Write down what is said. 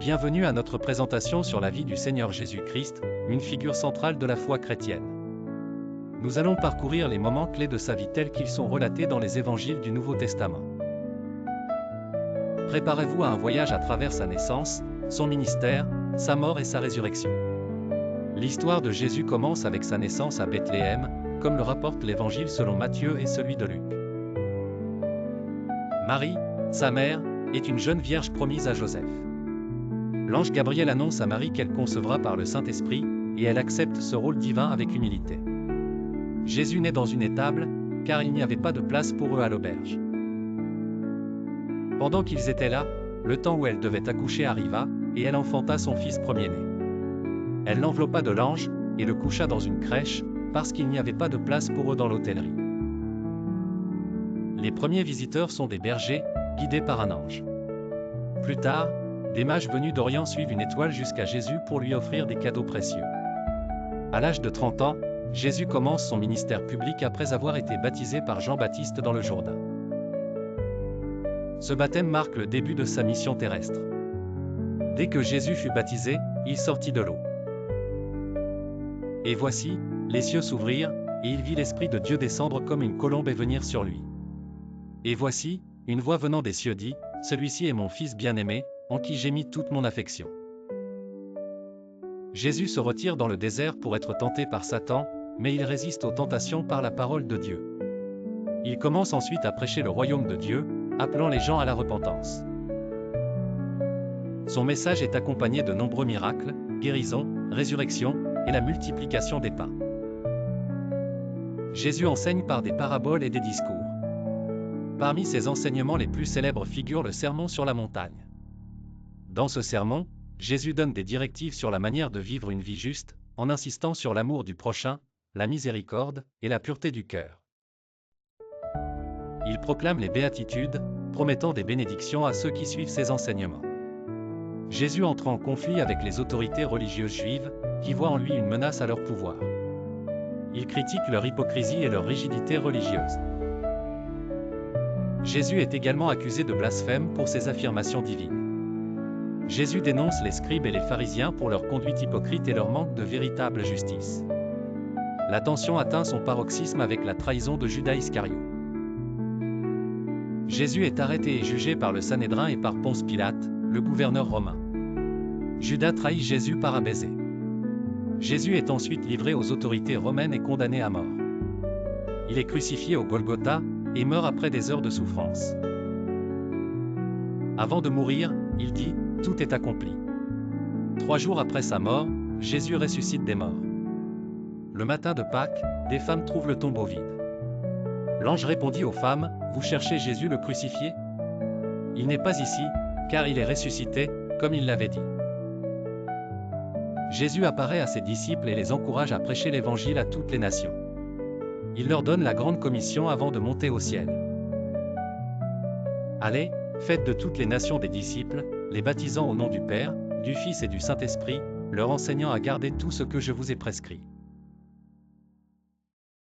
Bienvenue à notre présentation sur la vie du Seigneur Jésus-Christ, une figure centrale de la foi chrétienne. Nous allons parcourir les moments clés de sa vie tels qu'ils sont relatés dans les évangiles du Nouveau Testament. Préparez-vous à un voyage à travers sa naissance, son ministère, sa mort et sa résurrection. L'histoire de Jésus commence avec sa naissance à Bethléem, comme le rapporte l'Évangile selon Matthieu et celui de Luc. Marie, sa mère, est une jeune vierge promise à Joseph. L'ange Gabriel annonce à Marie qu'elle concevra par le Saint-Esprit, et elle accepte ce rôle divin avec humilité. Jésus naît dans une étable, car il n'y avait pas de place pour eux à l'auberge. Pendant qu'ils étaient là, le temps où elle devait accoucher arriva, et elle enfanta son fils premier-né. Elle l'enveloppa de langes, et le coucha dans une crèche, parce qu'il n'y avait pas de place pour eux dans l'hôtellerie. Les premiers visiteurs sont des bergers, guidés par un ange. Plus tard, des mages venus d'Orient suivent une étoile jusqu'à Jésus pour lui offrir des cadeaux précieux. À l'âge de 30 ans, Jésus commence son ministère public après avoir été baptisé par Jean-Baptiste dans le Jourdain. Ce baptême marque le début de sa mission terrestre. Dès que Jésus fut baptisé, il sortit de l'eau. Et voici, les cieux s'ouvrirent, et il vit l'Esprit de Dieu descendre comme une colombe et venir sur lui. Et voici, une voix venant des cieux dit, « Celui-ci est mon Fils bien-aimé, en qui j'ai mis toute mon affection. » Jésus se retire dans le désert pour être tenté par Satan, mais il résiste aux tentations par la parole de Dieu. Il commence ensuite à prêcher le royaume de Dieu, appelant les gens à la repentance. Son message est accompagné de nombreux miracles, guérisons, résurrections, et la multiplication des pains. Jésus enseigne par des paraboles et des discours. Parmi ses enseignements les plus célèbres figure le sermon sur la montagne. Dans ce sermon, Jésus donne des directives sur la manière de vivre une vie juste, en insistant sur l'amour du prochain, la miséricorde et la pureté du cœur. Il proclame les béatitudes, promettant des bénédictions à ceux qui suivent ses enseignements. Jésus entre en conflit avec les autorités religieuses juives, qui voient en lui une menace à leur pouvoir. Il critique leur hypocrisie et leur rigidité religieuse. Jésus est également accusé de blasphème pour ses affirmations divines. Jésus dénonce les scribes et les pharisiens pour leur conduite hypocrite et leur manque de véritable justice. La tension atteint son paroxysme avec la trahison de Judas Iscariote. Jésus est arrêté et jugé par le Sanhédrin et par Ponce Pilate, le gouverneur romain. Judas trahit Jésus par un baiser. Jésus est ensuite livré aux autorités romaines et condamné à mort. Il est crucifié au Golgotha, et meurt après des heures de souffrance. Avant de mourir, il dit « Tout est accompli ». 3 jours après sa mort, Jésus ressuscite des morts. Le matin de Pâques, des femmes trouvent le tombeau vide. L'ange répondit aux femmes « Vous cherchez Jésus le crucifié ? Il n'est pas ici, car il est ressuscité, comme il l'avait dit. » Jésus apparaît à ses disciples et les encourage à prêcher l'Évangile à toutes les nations. Il leur donne la grande commission avant de monter au ciel. Allez, faites de toutes les nations des disciples, les baptisant au nom du Père, du Fils et du Saint-Esprit, leur enseignant à garder tout ce que je vous ai prescrit.